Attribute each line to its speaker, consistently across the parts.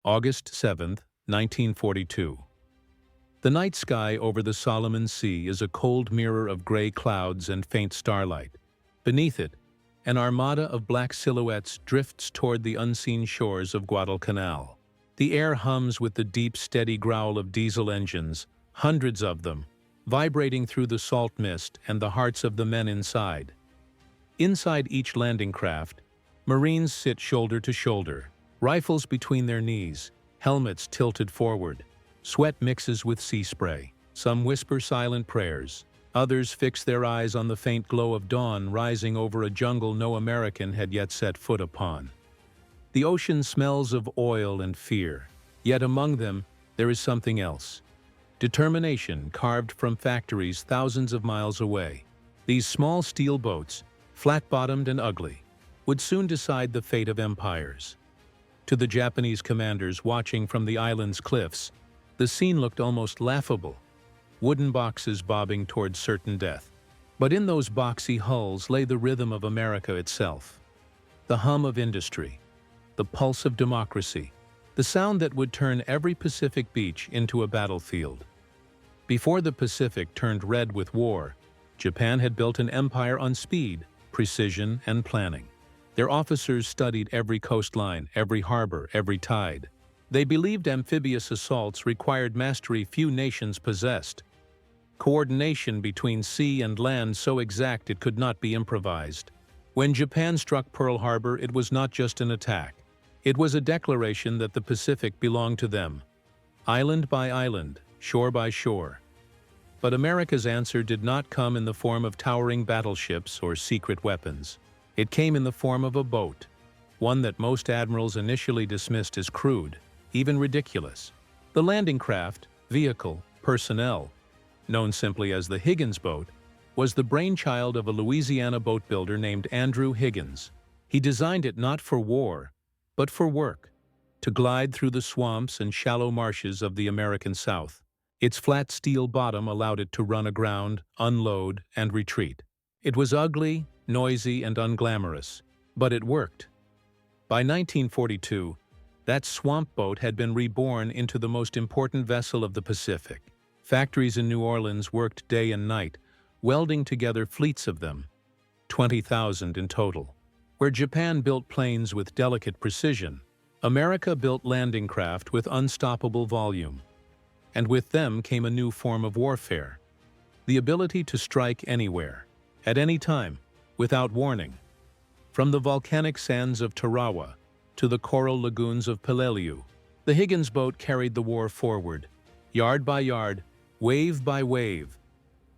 Speaker 1: August 7, 1942. The night sky over the Solomon Sea is a cold mirror of gray clouds and faint starlight. Beneath it, an armada of black silhouettes drifts toward the unseen shores of Guadalcanal. The air hums with the deep, steady growl of diesel engines, hundreds of them, vibrating through the salt mist and the hearts of the men inside. Inside each landing craft, Marines sit shoulder to shoulder, rifles between their knees, helmets tilted forward. Sweat mixes with sea spray. Some whisper silent prayers. Others fix their eyes on the faint glow of dawn rising over a jungle no American had yet set foot upon. The ocean smells of oil and fear, yet among them there is something else. Determination carved from factories thousands of miles away. These small steel boats, flat-bottomed and ugly, would soon decide the fate of empires. To the Japanese commanders watching from the island's cliffs, the scene looked almost laughable, wooden boxes bobbing toward certain death. But in those boxy hulls lay the rhythm of America itself, the hum of industry, the pulse of democracy, the sound that would turn every Pacific beach into a battlefield. Before the Pacific turned red with war, Japan had built an empire on speed, precision, and planning. Their officers studied every coastline, every harbor, every tide. They believed amphibious assaults required mastery few nations possessed. Coordination between sea and land so exact it could not be improvised. When Japan struck Pearl Harbor, it was not just an attack. It was a declaration that the Pacific belonged to them, island by island, shore by shore. But America's answer did not come in the form of towering battleships or secret weapons. It came in the form of a boat, one that most admirals initially dismissed as crude, even ridiculous. The landing craft, vehicle, personnel, known simply as the Higgins Boat, was the brainchild of a Louisiana boatbuilder named Andrew Higgins. He designed it not for war, but for work, to glide through the swamps and shallow marshes of the American South. Its flat steel bottom allowed it to run aground, unload, and retreat. It was ugly, noisy, and unglamorous, but it worked. By 1942, that swamp boat had been reborn into the most important vessel of the Pacific. Factories in New Orleans worked day and night, welding together fleets of them, 20,000 in total. Where Japan built planes with delicate precision, America built landing craft with unstoppable volume. And with them came a new form of warfare, the ability to strike anywhere, at any time, without warning. From the volcanic sands of Tarawa to the coral lagoons of Peleliu, the Higgins Boat carried the war forward, yard by yard, wave by wave.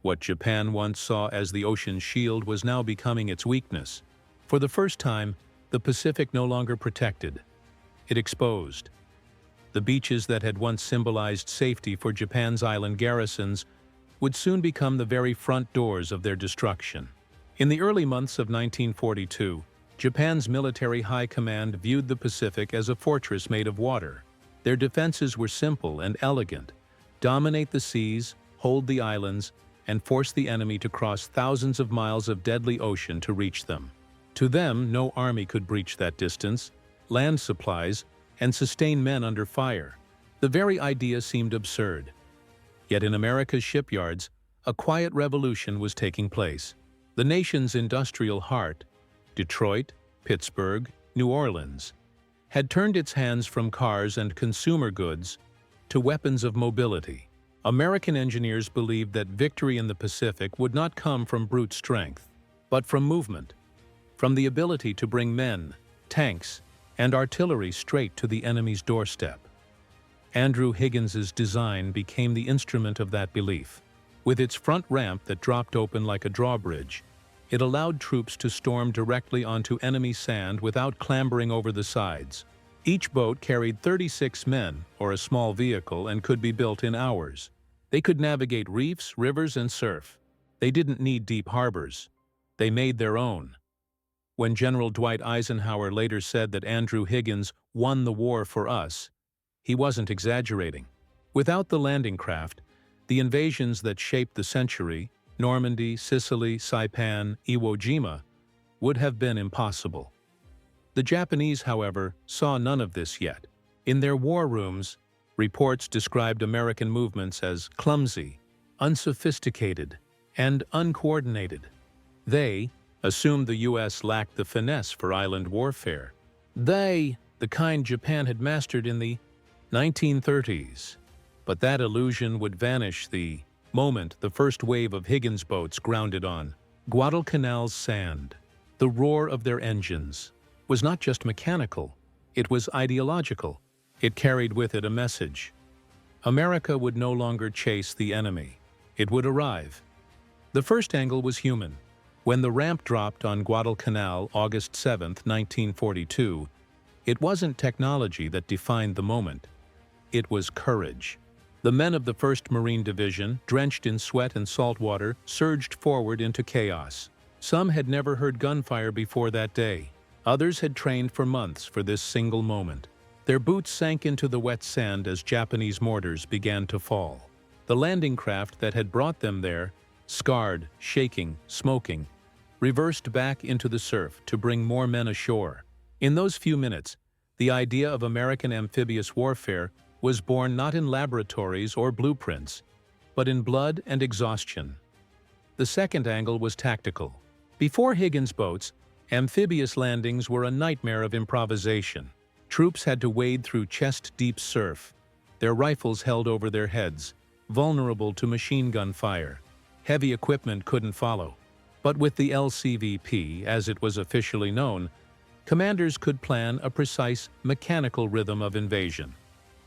Speaker 1: What Japan once saw as the ocean's shield was now becoming its weakness. For the first time, the Pacific no longer protected. It exposed. The beaches that had once symbolized safety for Japan's island garrisons would soon become the very front doors of their destruction. In the early months of 1942, Japan's military high command viewed the Pacific as a fortress made of water. Their defenses were simple and elegant: dominate the seas, hold the islands, and force the enemy to cross thousands of miles of deadly ocean to reach them. To them, no army could breach that distance, land supplies, and sustain men under fire. The very idea seemed absurd. Yet in America's shipyards, a quiet revolution was taking place. The nation's industrial heart, Detroit, Pittsburgh, New Orleans, had turned its hands from cars and consumer goods to weapons of mobility. American engineers believed that victory in the Pacific would not come from brute strength, but from movement, from the ability to bring men, tanks, and artillery straight to the enemy's doorstep. Andrew Higgins's design became the instrument of that belief. With its front ramp that dropped open like a drawbridge, it allowed troops to storm directly onto enemy sand without clambering over the sides. Each boat carried 36 men, or a small vehicle, and could be built in hours. They could navigate reefs, rivers, and surf. They didn't need deep harbors. They made their own. When General Dwight Eisenhower later said that Andrew Higgins won the war for us, he wasn't exaggerating. Without the landing craft, the invasions that shaped the century, Normandy, Sicily, Saipan, Iwo Jima, would have been impossible. The Japanese, however, saw none of this yet. In their war rooms, reports described American movements as clumsy, unsophisticated, and uncoordinated. They assumed the U.S. lacked the finesse for island warfare. The kind Japan had mastered in the 1930s. But that illusion would vanish the moment the first wave of Higgins boats grounded on Guadalcanal's sand. The roar of their engines was not just mechanical, it was ideological. It carried with it a message. America would no longer chase the enemy. It would arrive. The first angle was human. When the ramp dropped on Guadalcanal August 7, 1942, it wasn't technology that defined the moment. It was courage. The men of the 1st Marine Division, drenched in sweat and salt water, surged forward into chaos. Some had never heard gunfire before that day. Others had trained for months for this single moment. Their boots sank into the wet sand as Japanese mortars began to fall. The landing craft that had brought them there, scarred, shaking, smoking, reversed back into the surf to bring more men ashore. In those few minutes, the idea of American amphibious warfare was born not in laboratories or blueprints, but in blood and exhaustion. The second angle was tactical. Before Higgins boats, amphibious landings were a nightmare of improvisation. Troops had to wade through chest-deep surf, their rifles held over their heads, vulnerable to machine gun fire. Heavy equipment couldn't follow. But with the LCVP, as it was officially known, commanders could plan a precise mechanical rhythm of invasion.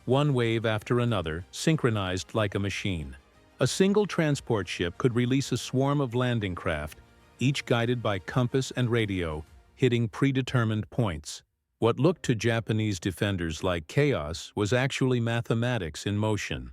Speaker 1: One wave after another, synchronized like a machine. A single transport ship could release a swarm of landing craft, each guided by compass and radio, hitting predetermined points. What looked to Japanese defenders like chaos was actually mathematics in motion.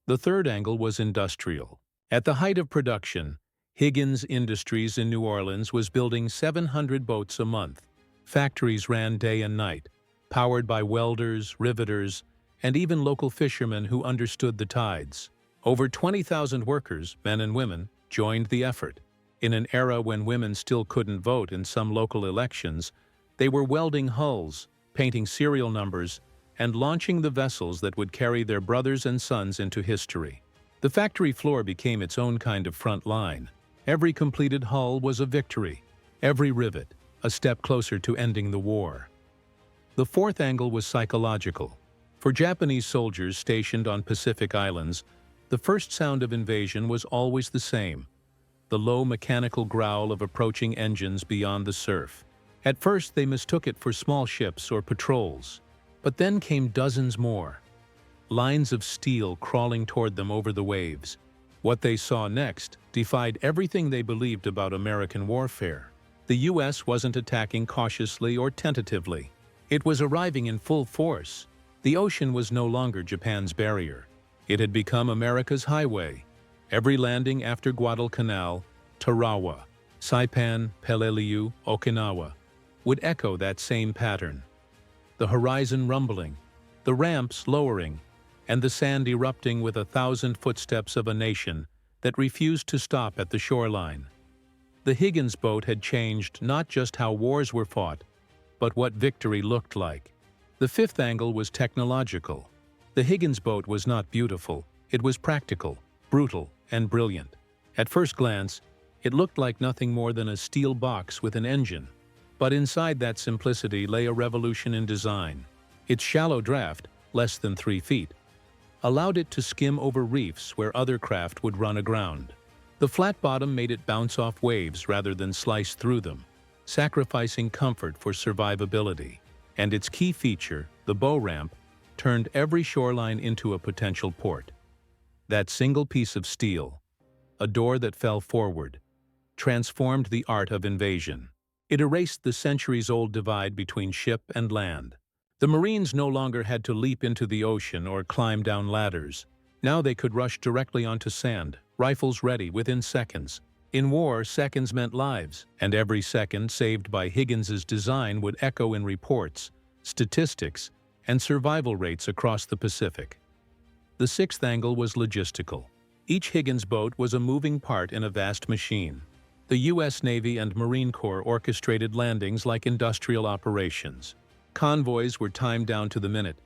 Speaker 1: The third angle was industrial. At the height of production, Higgins Industries in New Orleans was building 700 boats a month. Factories ran day and night, powered by welders, riveters, and even local fishermen who understood the tides. Over 20,000 workers, men and women, joined the effort. In an era when women still couldn't vote in some local elections, they were welding hulls, painting serial numbers, and launching the vessels that would carry their brothers and sons into history. The factory floor became its own kind of front line. Every completed hull was a victory, every rivet a step closer to ending the war. The fourth angle was psychological. For Japanese soldiers stationed on Pacific islands, the first sound of invasion was always the same: the low mechanical growl of approaching engines beyond the surf. At first they mistook it for small ships or patrols, but then came dozens more. Lines of steel crawling toward them over the waves. What they saw next defied everything they believed about American warfare. The U.S. wasn't attacking cautiously or tentatively. It was arriving in full force. The ocean was no longer Japan's barrier. It had become America's highway. Every landing after Guadalcanal, Tarawa, Saipan, Peleliu, Okinawa would echo that same pattern. The horizon rumbling, the ramps lowering, and the sand erupting with 1,000 footsteps of a nation that refused to stop at the shoreline. The Higgins boat had changed not just how wars were fought, but what victory looked like. The fifth angle was technological. The Higgins boat was not beautiful, it was practical, brutal, and brilliant. At first glance, it looked like nothing more than a steel box with an engine. But inside that simplicity lay a revolution in design. Its shallow draft, less than 3 feet, allowed it to skim over reefs where other craft would run aground. The flat bottom made it bounce off waves rather than slice through them, sacrificing comfort for survivability. And its key feature, the bow ramp, turned every shoreline into a potential port. That single piece of steel, a door that fell forward, transformed the art of invasion. It erased the centuries-old divide between ship and land. The Marines no longer had to leap into the ocean or climb down ladders. Now they could rush directly onto sand, rifles ready within seconds. In war, seconds meant lives, and every second saved by Higgins's design would echo in reports, statistics, and survival rates across the Pacific. The sixth angle was logistical. Each Higgins boat was a moving part in a vast machine. The U.S. Navy and Marine Corps orchestrated landings like industrial operations. Convoys were timed down to the minute,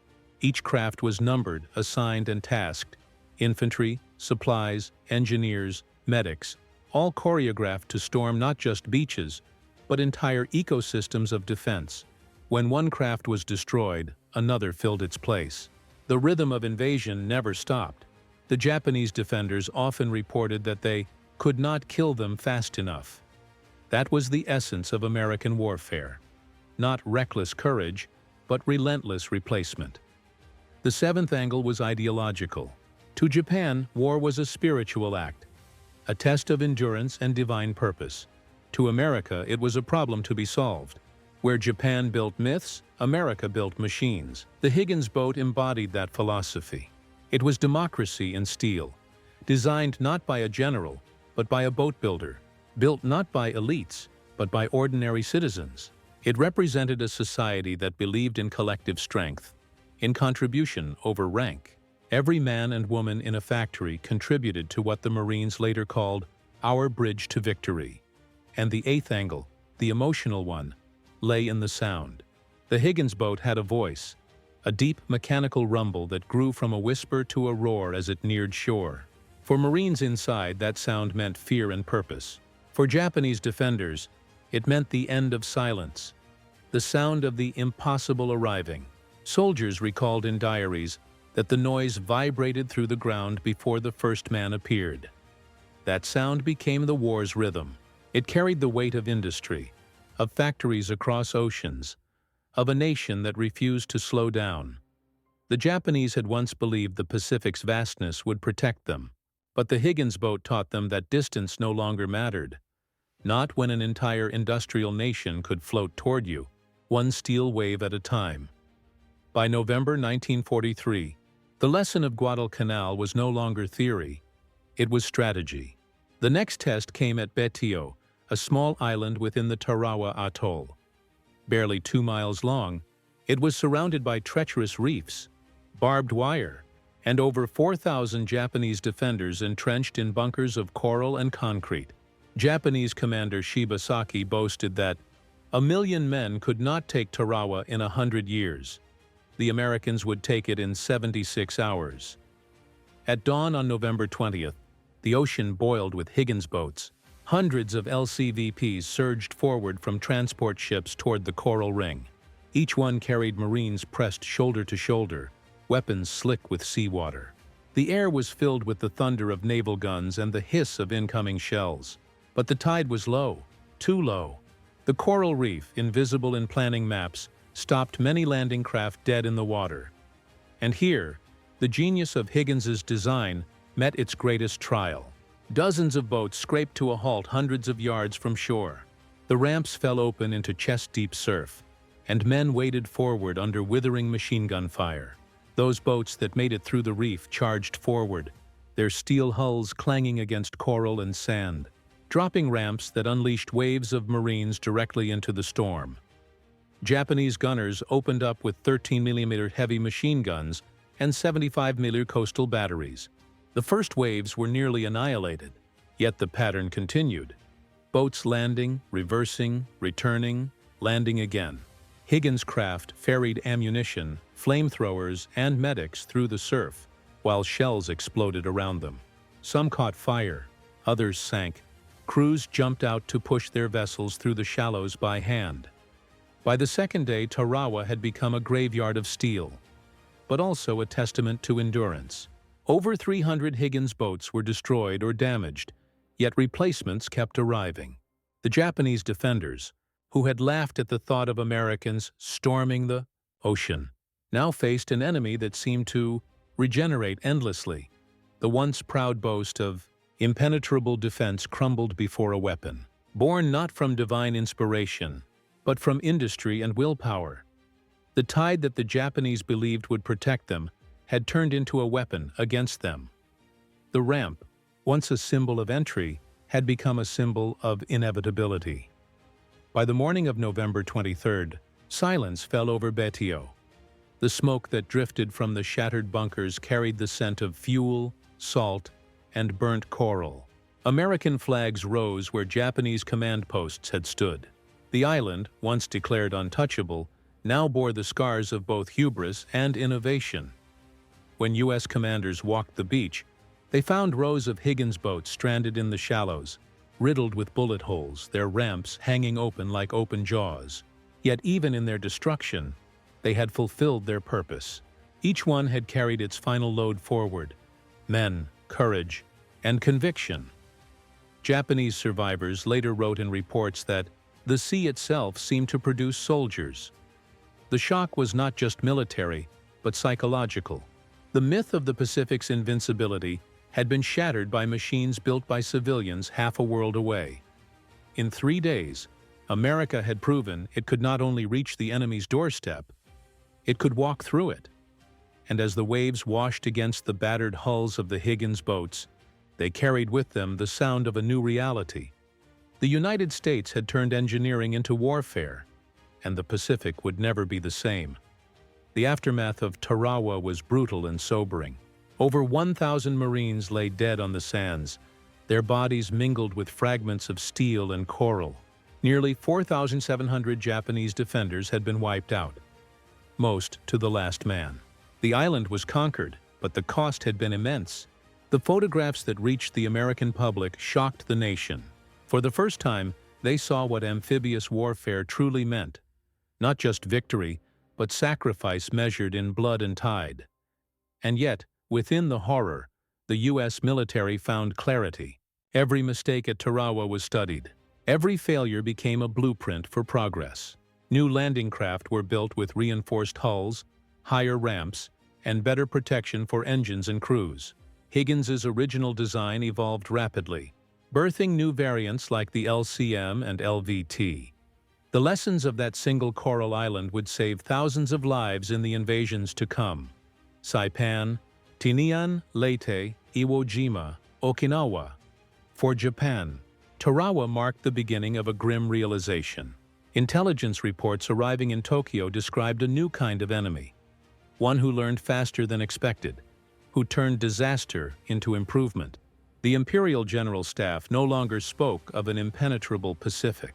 Speaker 1: Each craft was numbered, assigned, and tasked. Infantry, supplies, engineers, medics, all choreographed to storm not just beaches, but entire ecosystems of defense. When one craft was destroyed, another filled its place. The rhythm of invasion never stopped. The Japanese defenders often reported that they could not kill them fast enough. That was the essence of American warfare. Not reckless courage, but relentless replacement. The seventh angle was ideological. To Japan, war was a spiritual act, a test of endurance and divine purpose. To America, it was a problem to be solved. Where Japan built myths, America built machines. The Higgins Boat embodied that philosophy. It was democracy in steel, designed not by a general, but by a boat builder, built not by elites, but by ordinary citizens. It represented a society that believed in collective strength, in contribution over rank. Every man and woman in a factory contributed to what the Marines later called our bridge to victory. And the eighth angle, the emotional one, lay in the sound. The Higgins boat had a voice, a deep mechanical rumble that grew from a whisper to a roar as it neared shore. For Marines inside, that sound meant fear and purpose. For Japanese defenders, it meant the end of silence, the sound of the impossible arriving. Soldiers recalled in diaries that the noise vibrated through the ground before the first man appeared. That sound became the war's rhythm. It carried the weight of industry, of factories across oceans, of a nation that refused to slow down. The Japanese had once believed the Pacific's vastness would protect them, but the Higgins boat taught them that distance no longer mattered. Not when an entire industrial nation could float toward you, one steel wave at a time. By November 1943, the lesson of Guadalcanal was no longer theory, it was strategy. The next test came at Betio, a small island within the Tarawa Atoll. Barely 2 miles long, it was surrounded by treacherous reefs, barbed wire, and over 4,000 Japanese defenders entrenched in bunkers of coral and concrete. Japanese commander Shibasaki boasted that 1,000,000 men could not take Tarawa in 100 years. The Americans would take it in 76 hours. At dawn on November 20th, the ocean boiled with Higgins boats. Hundreds of LCVPs surged forward from transport ships toward the coral ring. Each one carried Marines pressed shoulder to shoulder, weapons slick with seawater. The air was filled with the thunder of naval guns and the hiss of incoming shells. But the tide was low, too low. The coral reef, invisible in planning maps, stopped many landing craft dead in the water. And here, the genius of Higgins's design met its greatest trial. Dozens of boats scraped to a halt hundreds of yards from shore. The ramps fell open into chest-deep surf, and men waded forward under withering machine gun fire. Those boats that made it through the reef charged forward, their steel hulls clanging against coral and sand, dropping ramps that unleashed waves of Marines directly into the storm. Japanese gunners opened up with 13mm heavy machine guns and 75mm coastal batteries. The first waves were nearly annihilated, yet the pattern continued. Boats landing, reversing, returning, landing again. Higgins' craft ferried ammunition, flamethrowers, and medics through the surf, while shells exploded around them. Some caught fire, others sank. Crews jumped out to push their vessels through the shallows by hand. By the second day, Tarawa had become a graveyard of steel, but also a testament to endurance. Over 300 Higgins boats were destroyed or damaged, yet replacements kept arriving. The Japanese defenders, who had laughed at the thought of Americans storming the ocean, now faced an enemy that seemed to regenerate endlessly. The once proud boast of impenetrable defense crumbled before a weapon. Born not from divine inspiration, but from industry and willpower. The tide that the Japanese believed would protect them had turned into a weapon against them. The ramp, once a symbol of entry, had become a symbol of inevitability. By the morning of November 23rd, silence fell over Betio. The smoke that drifted from the shattered bunkers carried the scent of fuel, salt, and burnt coral. American flags rose where Japanese command posts had stood. The island, once declared untouchable, now bore the scars of both hubris and innovation. When U.S. commanders walked the beach, they found rows of Higgins boats stranded in the shallows, riddled with bullet holes, their ramps hanging open like open jaws. Yet even in their destruction, they had fulfilled their purpose. Each one had carried its final load forward: men, courage, and conviction. Japanese survivors later wrote in reports that the sea itself seemed to produce soldiers. The shock was not just military, but psychological. The myth of the Pacific's invincibility had been shattered by machines built by civilians half a world away. In 3 days, America had proven it could not only reach the enemy's doorstep, it could walk through it. And as the waves washed against the battered hulls of the Higgins boats, they carried with them the sound of a new reality. The United States had turned engineering into warfare, and the Pacific would never be the same. The aftermath of Tarawa was brutal and sobering. Over 1,000 Marines lay dead on the sands, their bodies mingled with fragments of steel and coral. Nearly 4,700 Japanese defenders had been wiped out, most to the last man. The island was conquered, but the cost had been immense. The photographs that reached the American public shocked the nation. For the first time, they saw what amphibious warfare truly meant. Not just victory, but sacrifice measured in blood and tide. And yet, within the horror, the U.S. military found clarity. Every mistake at Tarawa was studied. Every failure became a blueprint for progress. New landing craft were built with reinforced hulls, higher ramps, and better protection for engines and crews. Higgins's original design evolved rapidly, birthing new variants like the LCM and LVT. The lessons of that single coral island would save thousands of lives in the invasions to come. Saipan, Tinian, Leyte, Iwo Jima, Okinawa. For Japan, Tarawa marked the beginning of a grim realization. Intelligence reports arriving in Tokyo described a new kind of enemy, one who learned faster than expected, who turned disaster into improvement. The Imperial General Staff no longer spoke of an impenetrable Pacific.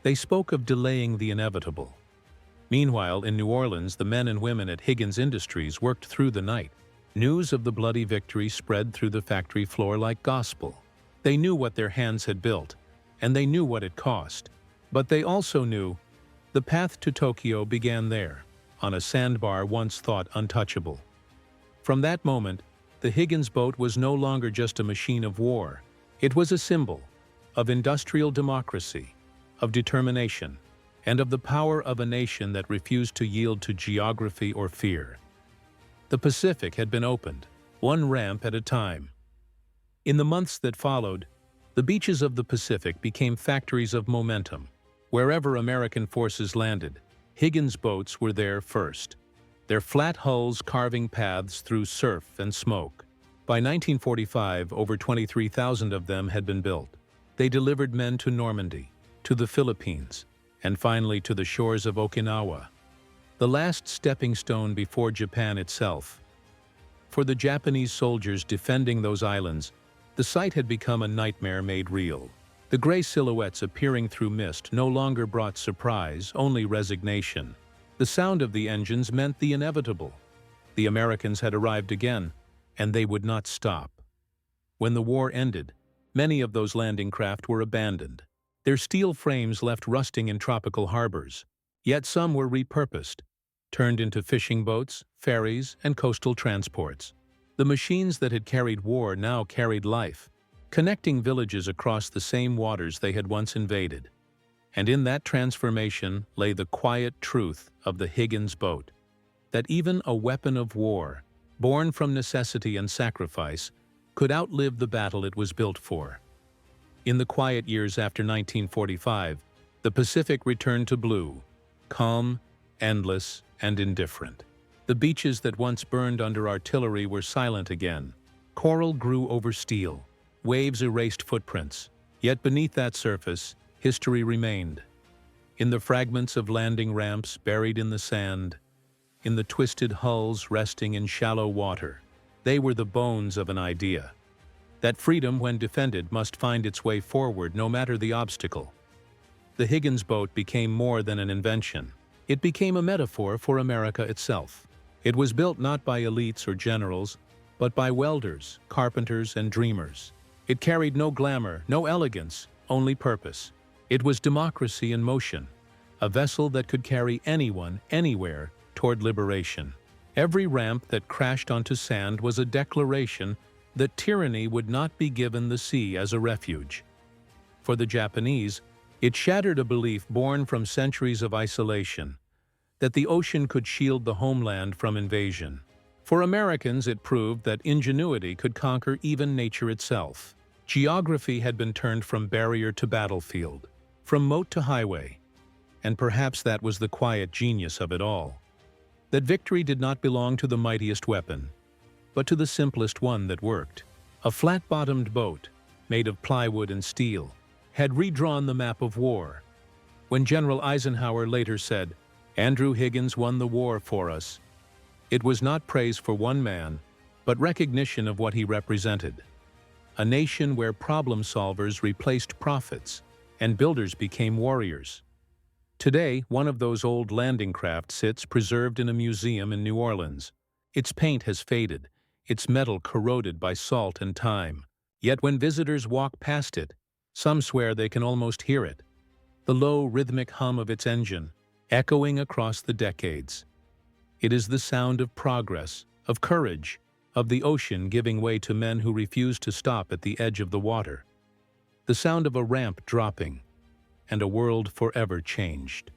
Speaker 1: They spoke of delaying the inevitable. Meanwhile, in New Orleans, the men and women at Higgins Industries worked through the night. News of the bloody victory spread through the factory floor like gospel. They knew what their hands had built, and they knew what it cost. But they also knew the path to Tokyo began there, on a sandbar once thought untouchable. From that moment, the Higgins boat was no longer just a machine of war. It was a symbol of industrial democracy, of determination, and of the power of a nation that refused to yield to geography or fear. The Pacific had been opened, one ramp at a time. In the months that followed, the beaches of the Pacific became factories of momentum. Wherever American forces landed, Higgins boats were there first, their flat hulls carving paths through surf and smoke. By 1945, over 23,000 of them had been built. They delivered men to Normandy, to the Philippines, and finally to the shores of Okinawa, the last stepping stone before Japan itself. For the Japanese soldiers defending those islands, the sight had become a nightmare made real. The gray silhouettes appearing through mist no longer brought surprise, only resignation. The sound of the engines meant the inevitable. The Americans had arrived again, and they would not stop. When the war ended, many of those landing craft were abandoned, their steel frames left rusting in tropical harbors. Yet some were repurposed, turned into fishing boats, ferries, and coastal transports. The machines that had carried war now carried life, connecting villages across the same waters they had once invaded. And in that transformation lay the quiet truth of the Higgins boat, that even a weapon of war, born from necessity and sacrifice, could outlive the battle it was built for. In the quiet years after 1945, the Pacific returned to blue, calm, endless, and indifferent. The beaches that once burned under artillery were silent again. Coral grew over steel. Waves erased footprints. Yet beneath that surface, history remained. In the fragments of landing ramps buried in the sand, in the twisted hulls resting in shallow water, they were the bones of an idea. That freedom, when defended, must find its way forward no matter the obstacle. The Higgins boat became more than an invention. It became a metaphor for America itself. It was built not by elites or generals, but by welders, carpenters, and dreamers. It carried no glamour, no elegance, only purpose. It was democracy in motion, a vessel that could carry anyone, anywhere, toward liberation. Every ramp that crashed onto sand was a declaration that tyranny would not be given the sea as a refuge. For the Japanese, it shattered a belief born from centuries of isolation, that the ocean could shield the homeland from invasion. For Americans, it proved that ingenuity could conquer even nature itself. Geography had been turned from barrier to battlefield, from moat to highway, and perhaps that was the quiet genius of it all. That victory did not belong to the mightiest weapon, but to the simplest one that worked. A flat-bottomed boat, made of plywood and steel, had redrawn the map of war. When General Eisenhower later said, "Andrew Higgins won the war for us," it was not praise for one man, but recognition of what he represented. A nation where problem solvers replaced prophets and builders became warriors. Today, one of those old landing craft sits preserved in a museum in New Orleans. Its paint has faded, its metal corroded by salt and time. Yet when visitors walk past it, some swear they can almost hear it, the low, rhythmic hum of its engine, echoing across the decades. It is the sound of progress, of courage, of the ocean giving way to men who refuse to stop at the edge of the water. The sound of a ramp dropping, and a world forever changed.